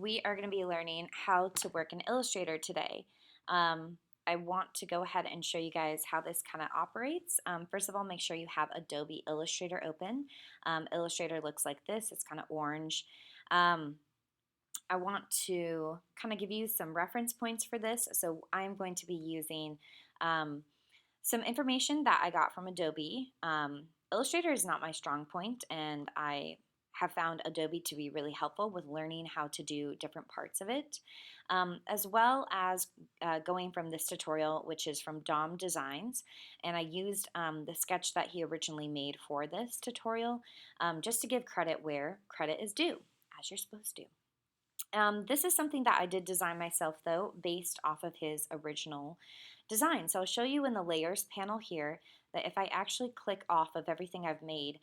We are going to be learning how to work in Illustrator today. I want to go ahead and show you guys how this kind of operates. First of all, make sure you have Adobe Illustrator open. Illustrator looks like this. It's kind of orange. I want to kind of give you some reference points for this. So I'm going to be using some information that I got from Adobe. Illustrator is not my strong point, and I have found Adobe to be really helpful with learning how to do different parts of it, as well as going from this tutorial, which is from Dom Designs, and I used the sketch that he originally made for this tutorial, just to give credit where credit is due, as you're supposed to. This is something that I did design myself though, based off of his original design. So I'll show you in the layers panel here that if I actually click off of everything I've made,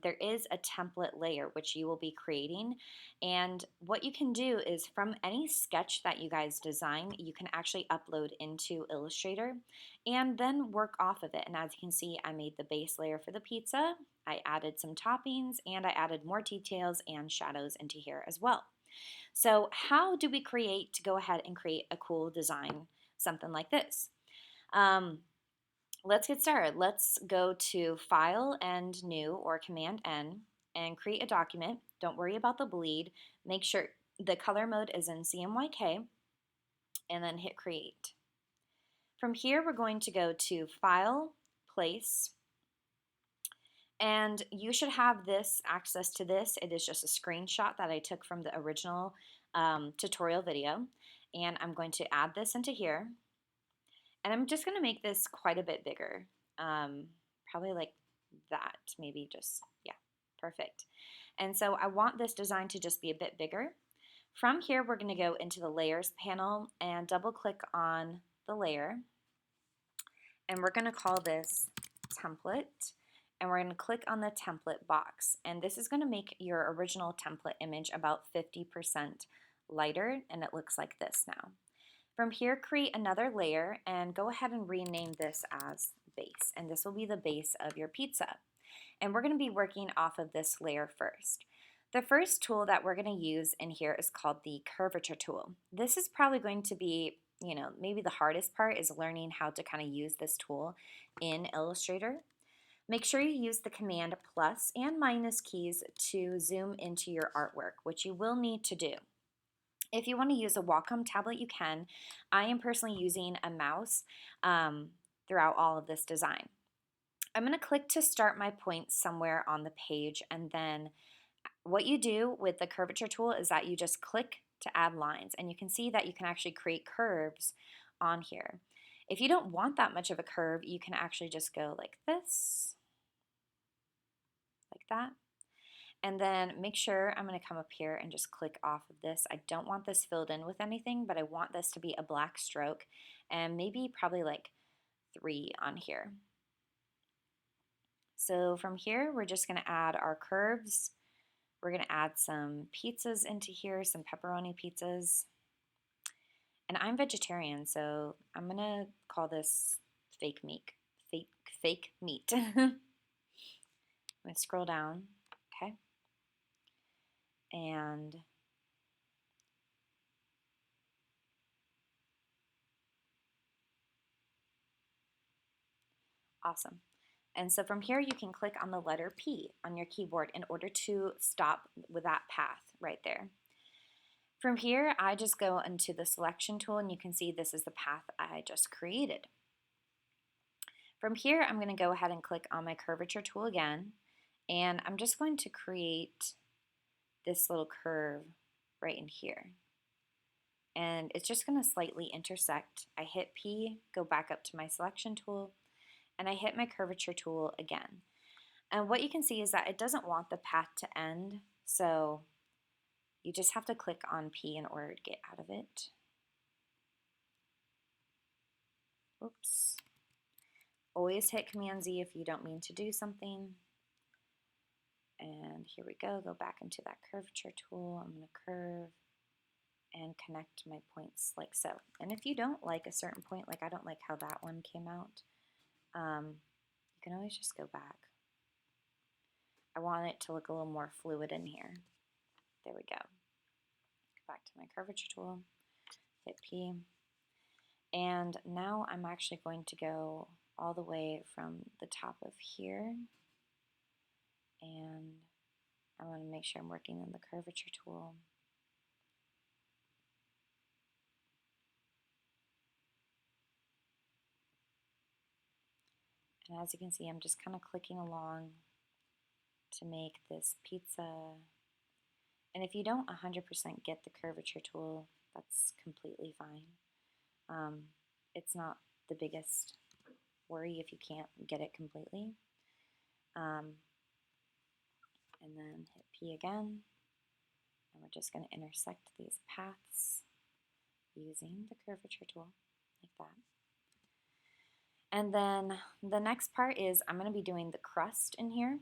there is a template layer which you will be creating, and what you can do is from any sketch that you guys design, you can actually upload into Illustrator and then work off of it. And as you can see, I made the base layer for the pizza, I added some toppings, and I added more details and shadows into here as well. So how do we go ahead and create a cool design, something like this? Let's get started. Let's go to File and New, or Command N, and create a document. Don't worry about the bleed. Make sure the color mode is in CMYK, and then hit Create. From here, we're going to go to File, Place, and you should have this access to this. It is just a screenshot that I took from the original tutorial video, and I'm going to add this into here, and I'm just going to make this quite a bit bigger, probably like that, maybe just, yeah, perfect. And so I want this design to just be a bit bigger. From here, we're going to go into the layers panel and double click on the layer, and we're going to call this template, and we're going to click on the template box, and this is going to make your original template image about 50% lighter, and it looks like this now. From here, create another layer and go ahead and rename this as base, and this will be the base of your pizza. And we're going to be working off of this layer first. The first tool that we're going to use in here is called the Curvature tool. This is probably going to be, maybe the hardest part is learning how to kind of use this tool in Illustrator. Make sure you use the Command plus and minus keys to zoom into your artwork, which you will need to do. If you want to use a Wacom tablet, you can. I am personally using a mouse throughout all of this design. I'm going to click to start my point somewhere on the page, and then what you do with the Curvature tool is that you just click to add lines, and you can see that you can actually create curves on here. If you don't want that much of a curve, you can actually just go like this, like that. And then make sure, I'm going to come up here and just click off of this. I don't want this filled in with anything, but I want this to be a black stroke, and maybe probably like 3 on here. So from here, we're just going to add our curves. We're going to add some pizzas into here, some pepperoni pizzas. And I'm vegetarian, so I'm going to call this fake meat. Fake meat. I'm going to scroll down, okay? And awesome. And so from here, you can click on the letter P on your keyboard in order to stop with that path right there. From here, I just go into the selection tool, and you can see this is the path I just created. From here, I'm going to go ahead and click on my curvature tool again, and I'm just going to create this little curve right in here. And it's just going to slightly intersect. I hit P, go back up to my selection tool, and I hit my curvature tool again. And what you can see is that it doesn't want the path to end, so you just have to click on P in order to get out of it. Oops. Always hit Command Z if you don't mean to do something. And here we go back into that curvature tool. I'm going to curve and connect my points like so. And if you don't like a certain point, like I don't like how that one came out, you can always just go back. I want it to look a little more fluid in here. There we go. back to my curvature tool, hit P, and now I'm actually going to go all the way from the top of here, and I want to make sure I'm working on the curvature tool. And as you can see, I'm just kind of clicking along to make this pizza. And if you don't 100% get the curvature tool, that's completely fine. It's not the biggest worry if you can't get it completely. And then hit P again, and we're just going to intersect these paths using the curvature tool, like that. And then the next part is I'm going to be doing the crust in here.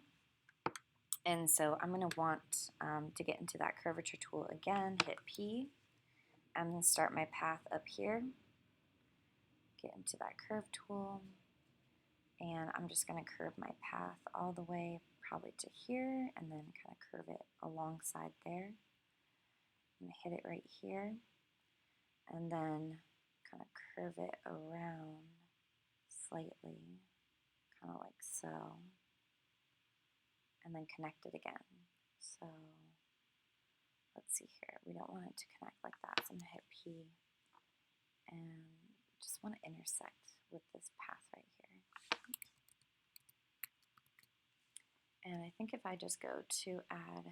And so I'm going to want to get into that curvature tool again, hit P. I'm going to start my path up here, get into that curve tool, and I'm just going to curve my path all the way probably to here, and then kind of curve it alongside there. I'm going to hit it right here, and then kind of curve it around slightly, kind of like so, and then connect it again. So let's see here. We don't want it to connect like that, so I'm going to hit P and just want to intersect with this path right here. And I think if I just go to add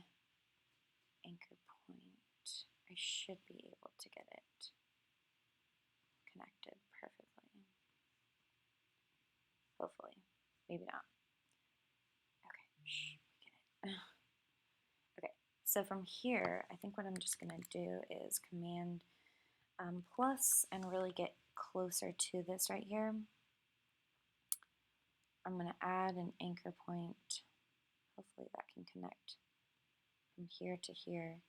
anchor point, I should be able to get it connected perfectly. Hopefully. Maybe not. Okay, shh, we get it. Okay, so from here, I think what I'm just going to do is Command plus and really get closer to this right here. I'm going to add an anchor point. Hopefully that can connect from here to here.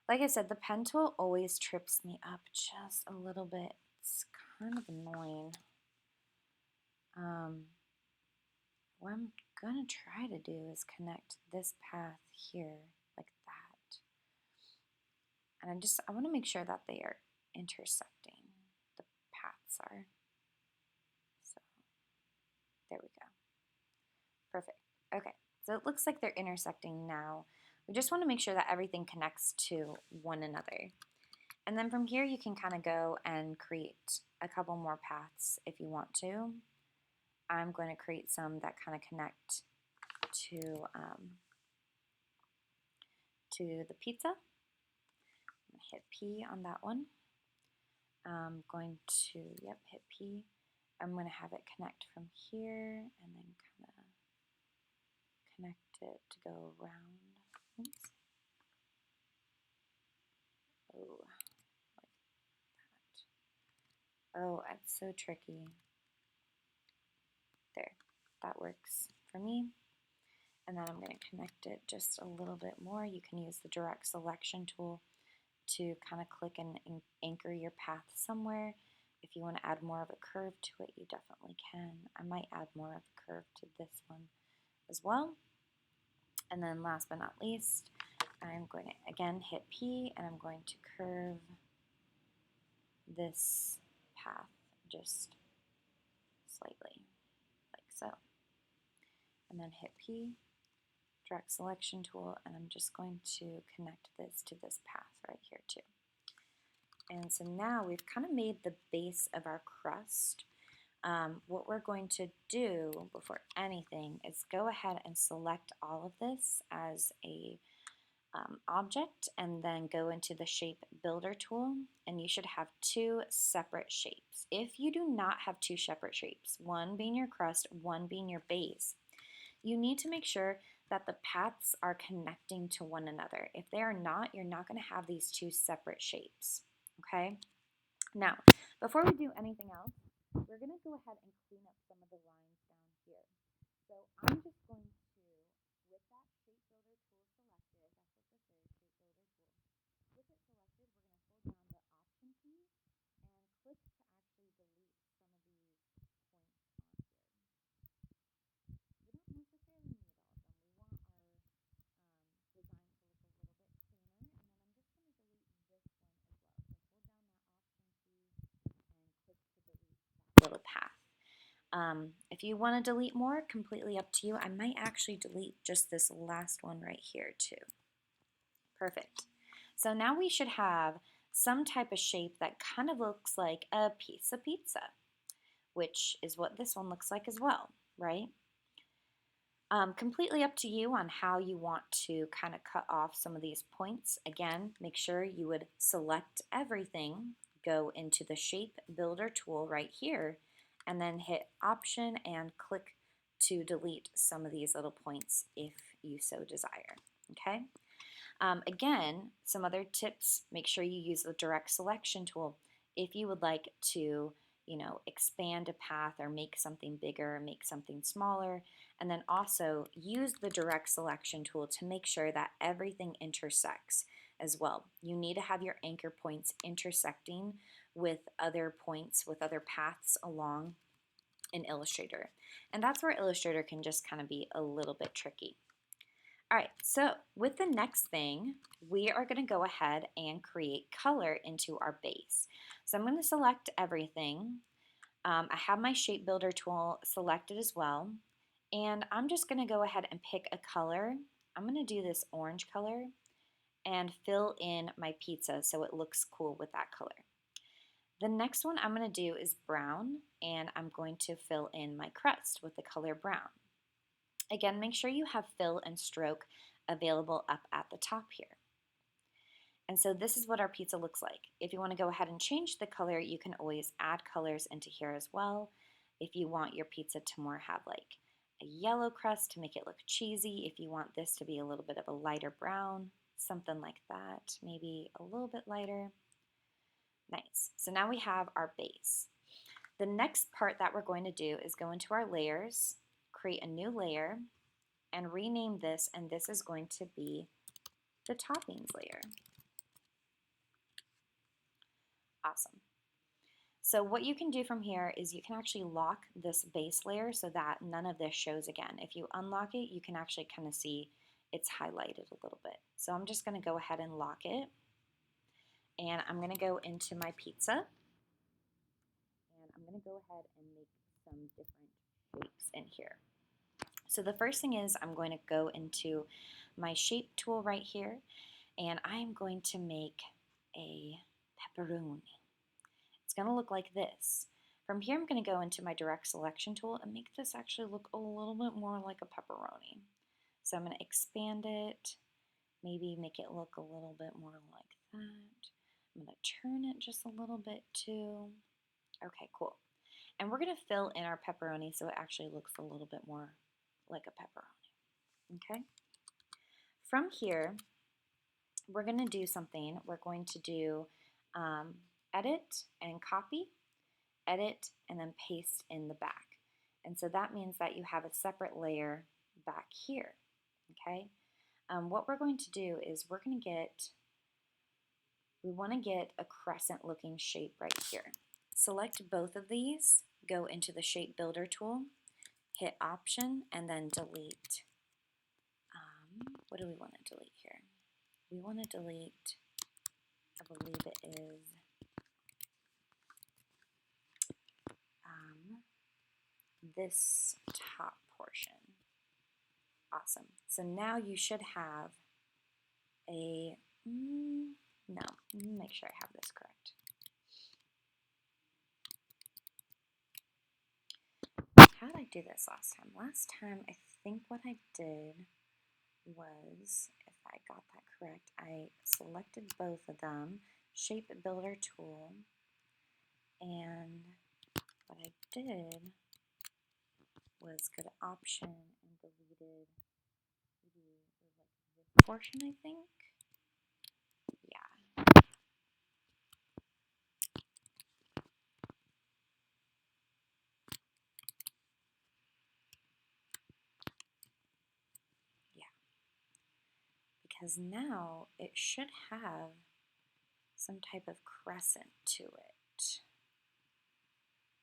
Like I said, the pen tool always trips me up just a little bit. It's kind of annoying. What I'm going to try to do is connect this path here like that. And I want to make sure that they are intersecting. The paths are. So there we go. Perfect. Okay, so it looks like they're intersecting now. We just want to make sure that everything connects to one another. And then from here you can kind of go and create a couple more paths if you want to. I'm going to create some that kind of connect to the pizza. I'm going to hit P on that one. I'm going to, hit P. I'm going to have it connect from here and then kind of connect it to go around. Oops. Oh, like that. Oh, it's so tricky. There, that works for me. And then I'm going to connect it just a little bit more. You can use the direct selection tool to kind of click and anchor your path somewhere. If you want to add more of a curve to it, you definitely can. I might add more of a curve to this one as well. And then last but not least, I'm going to again hit P and I'm going to curve this path just slightly, like so. And then hit P, direct selection tool, and I'm just going to connect this to this path right here too. And so now we've kind of made the base of our crust. What we're going to do before anything is go ahead and select all of this as a object and then go into the shape builder tool, and you should have two separate shapes. If you do not have two separate shapes, one being your crust, one being your base, you need to make sure that the paths are connecting to one another. If they are not, you're not going to have these two separate shapes. Okay? Now, before we do anything else, we're going to go ahead and clean up some of the lines down here. So I'm just going to, with that shape builder tool selected, that's what this is, shape builder tool. With it selected, we're going to hold down the option key and click to actually delete some of these points on here. We don't necessarily need all of them. We want our design to look a little bit cleaner. And then I'm just going to delete this one If you want to delete more, completely up to you. I might actually delete just this last one right here too. Perfect. So now we should have some type of shape that kind of looks like a piece of pizza, which is what this one looks like as well, right? Completely up to you on how you want to kind of cut off some of these points. Again, make sure you would select everything, go into the shape builder tool right here, and then hit option and click to delete some of these little points if you so desire, okay? Again, some other tips, make sure you use the direct selection tool. If you would like to, expand a path or make something bigger, make something smaller, and then also use the direct selection tool to make sure that everything intersects as well. You need to have your anchor points intersecting with other points, with other paths along in Illustrator. And that's where Illustrator can just kind of be a little bit tricky. All right, so with the next thing, we are going to go ahead and create color into our base. So I'm going to select everything. I have my shape builder tool selected as well, and I'm just going to go ahead and pick a color. I'm going to do this orange color and fill in my pizza so it looks cool with that color. The next one I'm going to do is brown, and I'm going to fill in my crust with the color brown. Again, make sure you have fill and stroke available up at the top here. And so this is what our pizza looks like. If you want to go ahead and change the color, you can always add colors into here as well. If you want your pizza to more have like a yellow crust to make it look cheesy, if you want this to be a little bit of a lighter brown, something like that, maybe a little bit lighter. Nice. So now we have our base. The next part that we're going to do is go into our layers, create a new layer, and rename this, and this is going to be the toppings layer. Awesome. So what you can do from here is you can actually lock this base layer so that none of this shows again. If you unlock it, you can actually kind of see it's highlighted a little bit. So I'm just going to go ahead and lock it, and I'm going to go into my pizza, and I'm going to go ahead and make some different shapes in here. So the first thing is I'm going to go into my shape tool right here, and I'm going to make a pepperoni. It's going to look like this. From here I'm going to go into my direct selection tool and make this actually look a little bit more like a pepperoni. So I'm going to expand it, maybe make it look a little bit more like that. I'm going to turn it just a little bit too. Okay, cool. And we're going to fill in our pepperoni so it actually looks a little bit more like a pepperoni. Okay? From here, we're going to do something. We're going to do edit and copy, edit, and then paste in the back. And so that means that you have a separate layer back here. Okay? What we're going to do is we want to get a crescent looking shape right here. Select both of these, go into the shape builder tool, hit option, and then delete. What do we want to delete here? We want to delete, I believe it is this top portion. Awesome. So now you should have a, no, let me make sure I have this correct. How did I do this last time? Last time, I think what I did was, if I got that correct, I selected both of them, shape builder tool, and what I did was go to option and deleted this portion, I think. Yeah. Yeah. Because now it should have some type of crescent to it.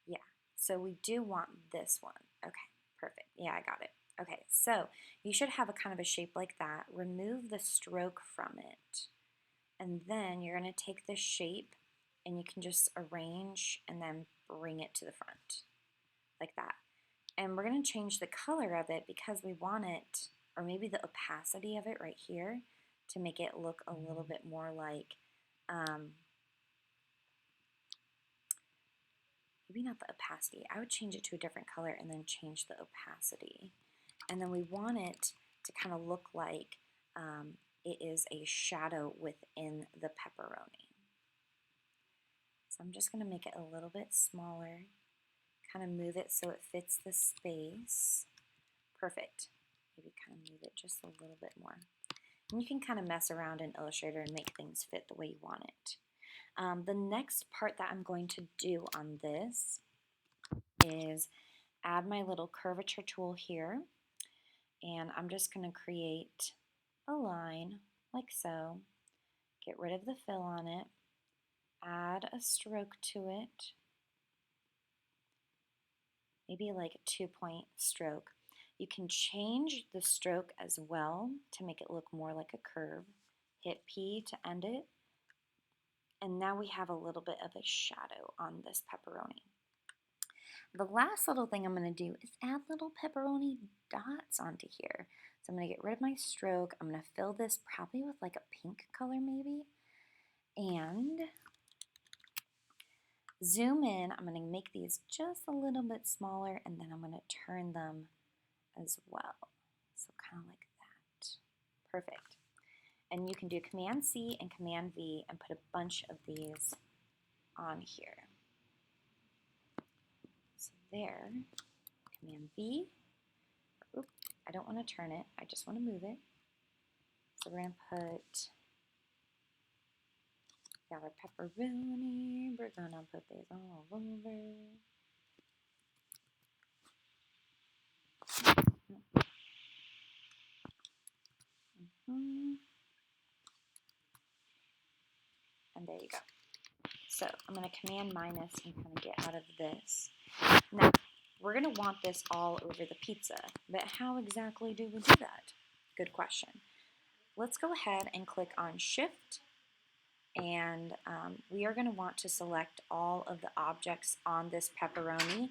Yeah. So we do want this one. Okay. Perfect. Yeah, I got it. Okay, so you should have a kind of a shape like that. Remove the stroke from it. And then you're going to take this shape and you can just arrange and then bring it to the front like that. And we're going to change the color of it because we want it, or maybe the opacity of it right here, to make it look a little bit more like, maybe not the opacity. I would change it to a different color and then change the opacity. And then we want it to kind of look like it is a shadow within the pepperoni. So I'm just going to make it a little bit smaller, kind of move it so it fits the space. Perfect. Maybe kind of move it just a little bit more. And you can kind of mess around in Illustrator and make things fit the way you want it. The next part that I'm going to do on this is add my little curvature tool here, and I'm just going to create a line like so, get rid of the fill on it, add a stroke to it, maybe like a 2-point stroke. You can change the stroke as well to make it look more like a curve. Hit P to end it, and now we have a little bit of a shadow on this pepperoni. The last little thing I'm going to do is add little pepperoni dots onto here. So I'm going to get rid of my stroke. I'm going to fill this probably with like a pink color maybe. And zoom in. I'm going to make these just a little bit smaller, and then I'm going to turn them as well. So kind of like that. Perfect. And you can do Command C and Command V and put a bunch of these on here. So there, Command V. Oops, I don't want to turn it, I just want to move it. So we're going to put our pepperoni, we're going to put these all over. And there you go. So I'm going to Command minus and kind of get out of this. Now, we're going to want this all over the pizza, but how exactly do we do that? Good question. Let's go ahead and click on Shift, and we are going to want to select all of the objects on this pepperoni.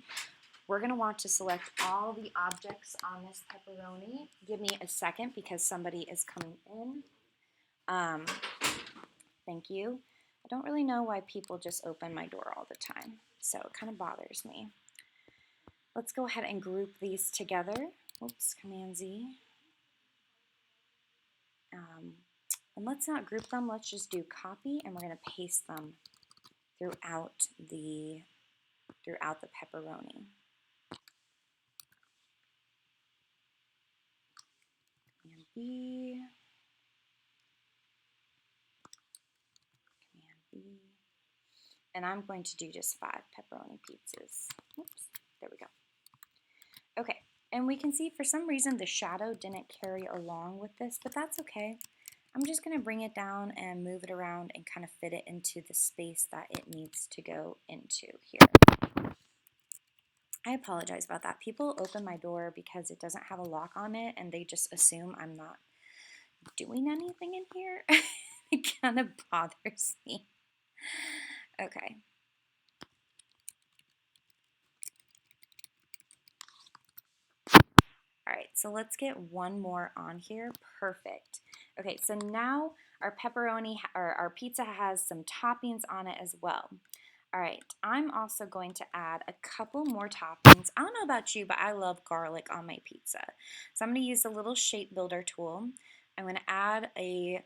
We're going to want to select all the objects on this pepperoni. Give me a second because somebody is coming in. Thank you. I don't really know why people just open my door all the time, so it kind of bothers me. Let's go ahead and group these together. Oops, Command Z. And let's not group them, let's just do copy, and we're going to paste them throughout the pepperoni. Command B, Command B, and I'm going to do just 5 pepperoni pizzas. Oops, there we go. Okay, and we can see for some reason the shadow didn't carry along with this, but that's okay. I'm just going to bring it down and move it around and kind of fit it into the space that it needs to go into here. I apologize about that. People open my door because it doesn't have a lock on it and they just assume I'm not doing anything in here. It kind of bothers me. Okay. All right, so let's get one more on here. Perfect. Okay, so now our pepperoni, or our pizza has some toppings on it as well. All right, I'm also going to add a couple more toppings. I don't know about you, but I love garlic on my pizza. So I'm going to use the little shape builder tool. I'm going to add a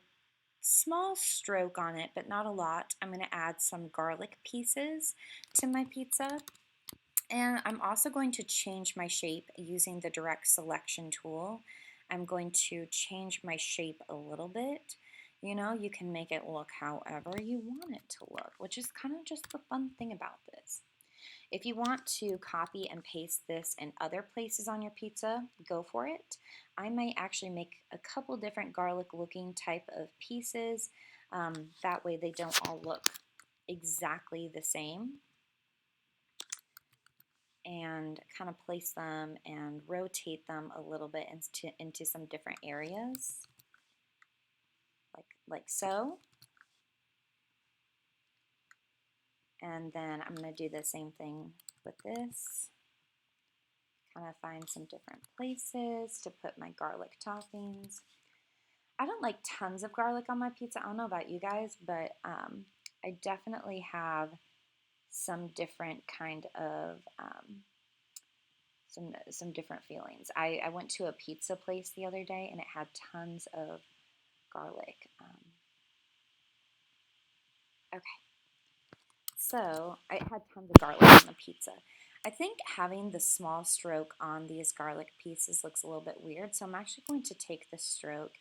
small stroke on it, but not a lot. I'm going to add some garlic pieces to my pizza. And I'm also going to change my shape using the direct selection tool. I'm going to change my shape a little bit. You know, you can make it look however you want it to look, which is kind of just the fun thing about this. If you want to copy and paste this in other places on your pizza, go for it. I might actually make a couple different garlic looking type of pieces. That way they don't all look exactly the same. And kind of place them and rotate them a little bit into some different areas, like so. And then I'm going to do the same thing with this. kind of find some different places to put my garlic toppings. I don't like tons of garlic on my pizza. I don't know about you guys, but I definitely have some different kind of some different feelings. I went to a pizza place the other day and it had tons of garlic. Okay, so I had tons of garlic on the pizza. I think having the small stroke on these garlic pieces looks a little bit weird, so I'm actually going to take the stroke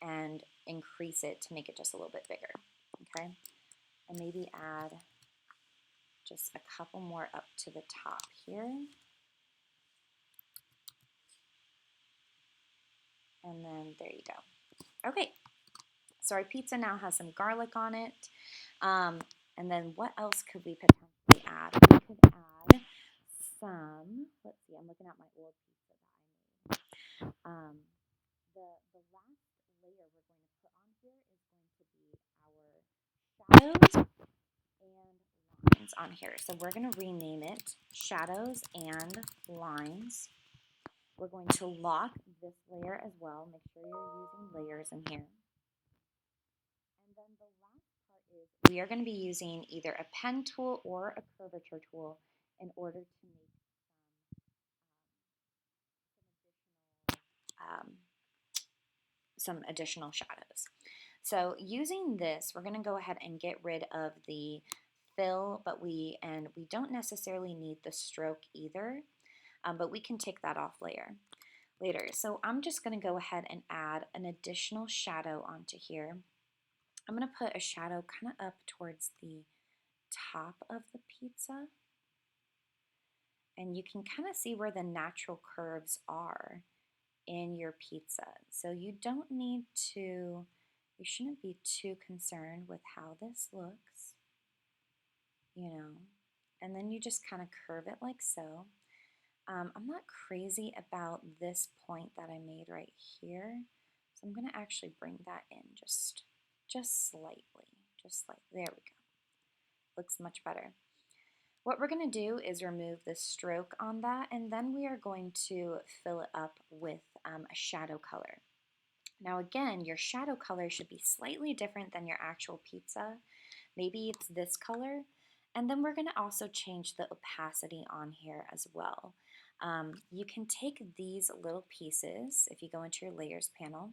and increase it to make it just a little bit bigger, okay? And maybe add just a couple more up to the top here. And then there you go. Okay, so our pizza now has some garlic on it. And then what else could we potentially add? We could add some, let's see, I'm looking at my old pizza that I made. The last layer we're going to put on here is going to be our shadows and lines on here. So we're going to rename it Shadows and Lines. We're going to lock this layer as well. Make sure you're using layers in here. And then the last part is we are going to be using either a pen tool or a curvature tool in order to make some additional shadows. So using this, we're going to go ahead and get rid of the fill, but we don't necessarily need the stroke either, but we can take that off later. So I'm just going to go ahead and add an additional shadow onto here. I'm going to put a shadow kind of up towards the top of the pizza, and you can kind of see where the natural curves are in your pizza. So you don't need to, you shouldn't be too concerned with how this looks, you know, and then you just kind of curve it like so. I'm not crazy about this point that I made right here, so I'm going to actually bring that in just slightly, there we go. Looks much better. What we're going to do is remove the stroke on that, and then we are going to fill it up with a shadow color. Now again, your shadow color should be slightly different than your actual pizza. Maybe it's this color. And then we're going to also change the opacity on here as well. You can take these little pieces, if you go into your layers panel,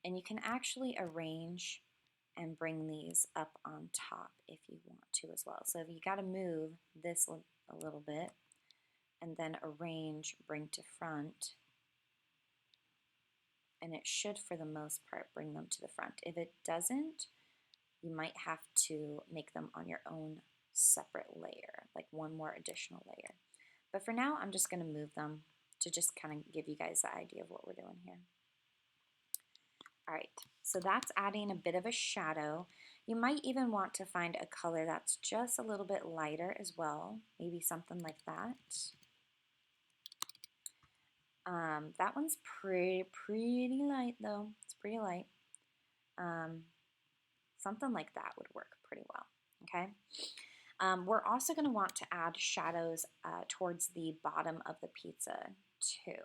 and you can actually arrange and bring these up on top if you want to as well. So if you got to move this a little bit and then arrange, bring to front, and it should for the most part bring them to the front. If it doesn't, you might have to make them on your own separate layer, like one more additional layer. But for now, I'm just going to move them to just kind of give you guys the idea of what we're doing here. All right, so that's adding a bit of a shadow. You might even want to find a color that's just a little bit lighter as well, maybe something like that. That one's pretty light though. It's pretty light. Something like that would work pretty well, okay? We're also going to want to add shadows towards the bottom of the pizza too.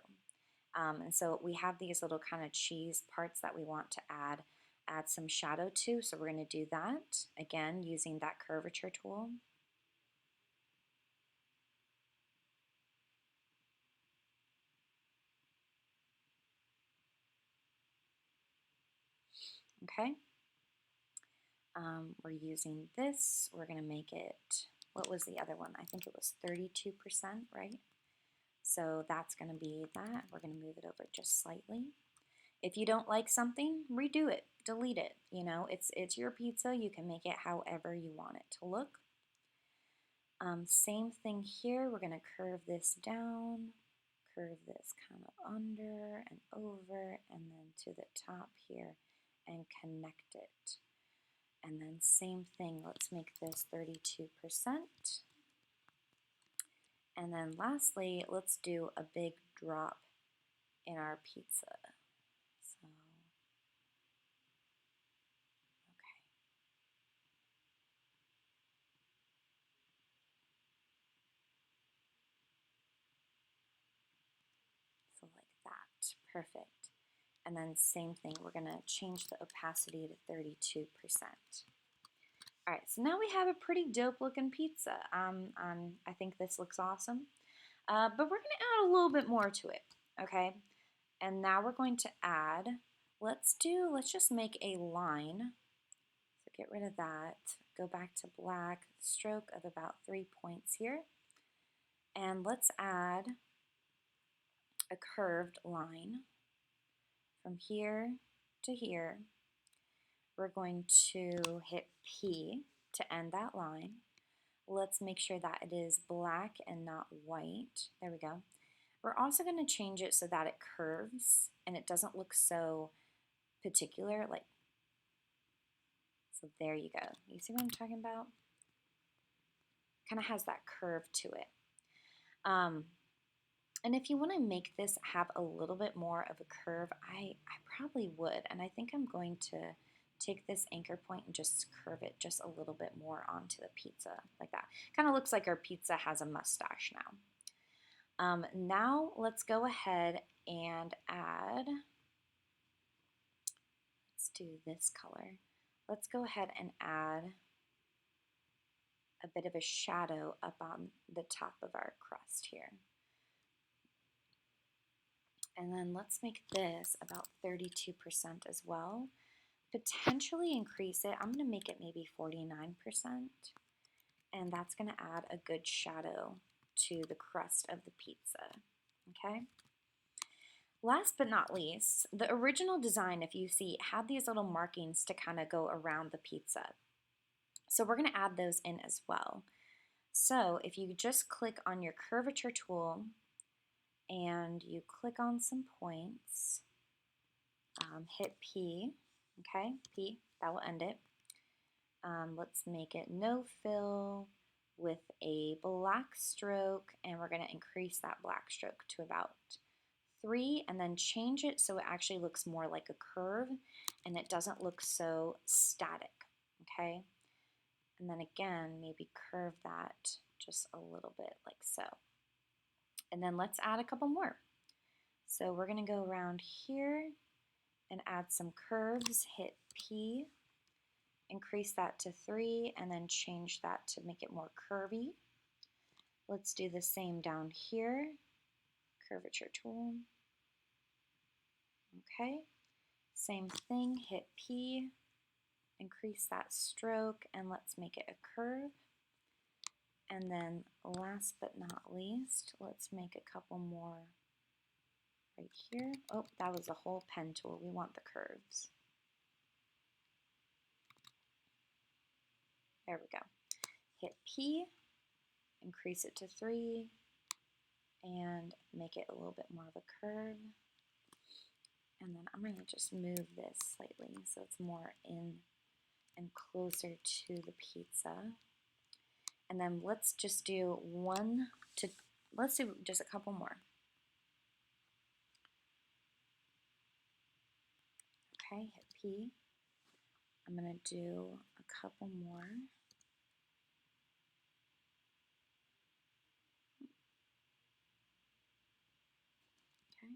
And so we have these little kind of cheese parts that we want to add some shadow to, so we're going to do that, again, using that curvature tool. Okay. We're using this. We're going to make it, what was the other one? I think it was 32%, right? So that's going to be that. We're going to move it over just slightly. If you don't like something, redo it, delete it. You know, it's your pizza. You can make it however you want it to look. Same thing here. We're going to curve this down, curve this kind of under and over, and then to the top here and connect it. And then same thing, let's make this 32%. And then lastly, let's do a big drop in our pizza. So, okay. perfect. And then same thing, we're gonna change the opacity to 32%. All right, so now we have a pretty dope looking pizza. I think this looks awesome. But we're gonna add a little bit more to it, okay? And now we're going to add, let's just make a line. So get rid of that, go back to black, stroke of about 3 points here. And let's add a curved line from here to here. We're going to hit P to end that line. Let's make sure that it is black and not white. There we go. We're also going to change it so that it curves and it doesn't look so particular. Like, so there you go. You see what I'm talking about? Kind of has that curve to it. And if you want to make this have a little bit more of a curve, I probably would. And I think I'm going to take this anchor point and just curve it just a little bit more onto the pizza like that. Kind of looks like our pizza has a mustache now. Now let's go ahead and add, let's do this color. Let's go ahead and add a bit of a shadow up on the top of our crust here. And then let's make this about 32% as well. Potentially increase it. I'm going to make it maybe 49%. And that's going to add a good shadow to the crust of the pizza. Okay? Last but not least, the original design, if you see, had these little markings to kind of go around the pizza. So we're going to add those in as well. So if you just click on your curvature tool and you click on some points, hit P, okay, P, that will end it. Let's make it no fill with a black stroke, and we're going to increase that black stroke to about 3 and then change it so it actually looks more like a curve and it doesn't look so static, okay? And then again, maybe curve that just a little bit like so. And then let's add a couple more. So we're going to go around here and add some curves, hit P, increase that to 3, and then change that to make it more curvy. Let's do the same down here, curvature tool. Okay, same thing, hit P, increase that stroke, and let's make it a curve. And then last but not least, let's make a couple more right here. Oh, that was a whole pen tool. We want the curves. There we go. Hit P, increase it to 3, and make it a little bit more of a curve. And then I'm going to just move this slightly so it's more in and closer to the pizza. And then let's just do let's do just a couple more. Okay, hit P. I'm going to do a couple more. Okay.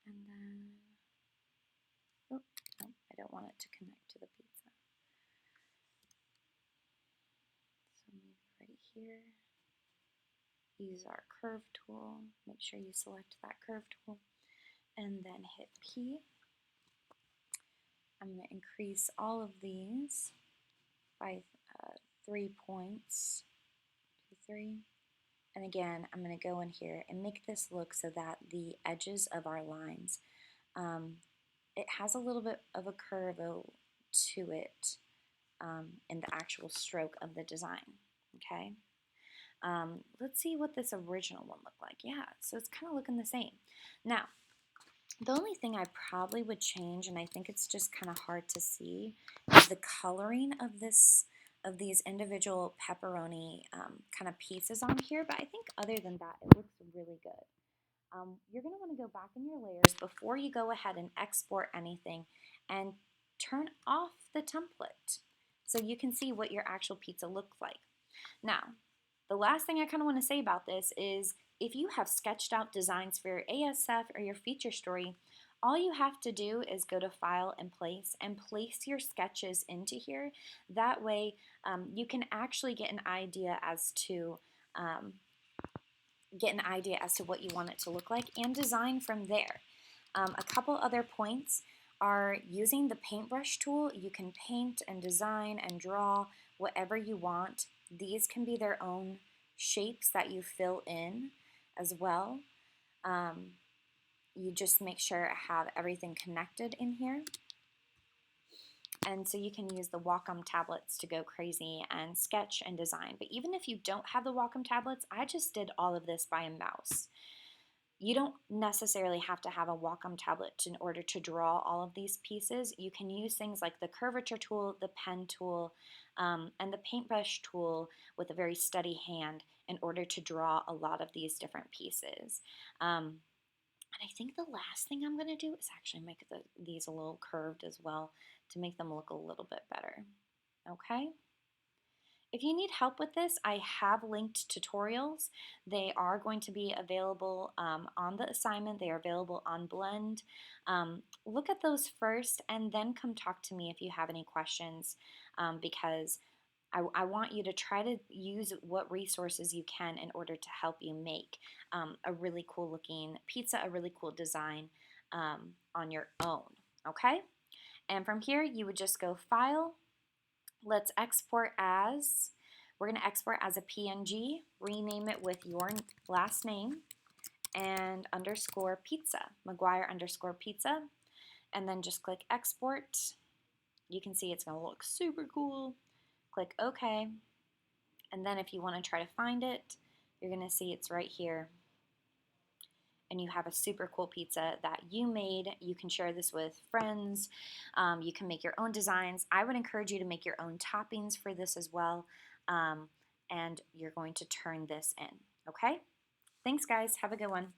And then, oh, no, I don't want it to connect to the pizza. So maybe right here. Use our curve tool. Make sure you select that curve tool. And then hit P. I'm going to increase all of these by 3 points. 2, 3. And again, I'm going to go in here and make this look so that the edges of our lines, it has a little bit of a curve to it in the actual stroke of the design. Okay. Let's see what this original one looked like. Yeah, so it's kind of looking the same. Now, the only thing I probably would change, and I think it's just kind of hard to see, is the coloring of these individual pepperoni kind of pieces on here. But I think other than that, it looks really good. You're going to want to go back in your layers before you go ahead and export anything and turn off the template so you can see what your actual pizza looks like. Now, the last thing I kind of want to say about this is if you have sketched out designs for your ASF or your feature story, all you have to do is go to File and place your sketches into here. That way you can actually get an idea as to what you want it to look like and design from there. A couple other points are using the paintbrush tool. You can paint and design and draw whatever you want. These can be their own shapes that you fill in as well. You just make sure I have everything connected in here. And so you can use the Wacom tablets to go crazy and sketch and design. But even if you don't have the Wacom tablets, I just did all of this by a mouse. You don't necessarily have to have a Wacom tablet in order to draw all of these pieces. You can use things like the Curvature tool, the pen tool, and the paintbrush tool with a very steady hand in order to draw a lot of these different pieces. And I think the last thing I'm going to do is actually make these a little curved as well to make them look a little bit better. Okay? If you need help with this, I have linked tutorials. They are going to be available on the assignment. They are available on Blend. Look at those first and then come talk to me if you have any questions, because I want you to try to use what resources you can in order to help you make a really cool looking pizza, a really cool design on your own, okay? And from here, you would just go File, let's export as, we're gonna export as a PNG, rename it with your last name, and underscore pizza, McGuire underscore pizza, and then just click export. You can see it's gonna look super cool. Click OK, and then if you want to try to find it, you're going to see it's right here. And you have a super cool pizza that you made. You can share this with friends. You can make your own designs. I would encourage you to make your own toppings for this as well. And you're going to turn this in. Okay? Thanks, guys. Have a good one.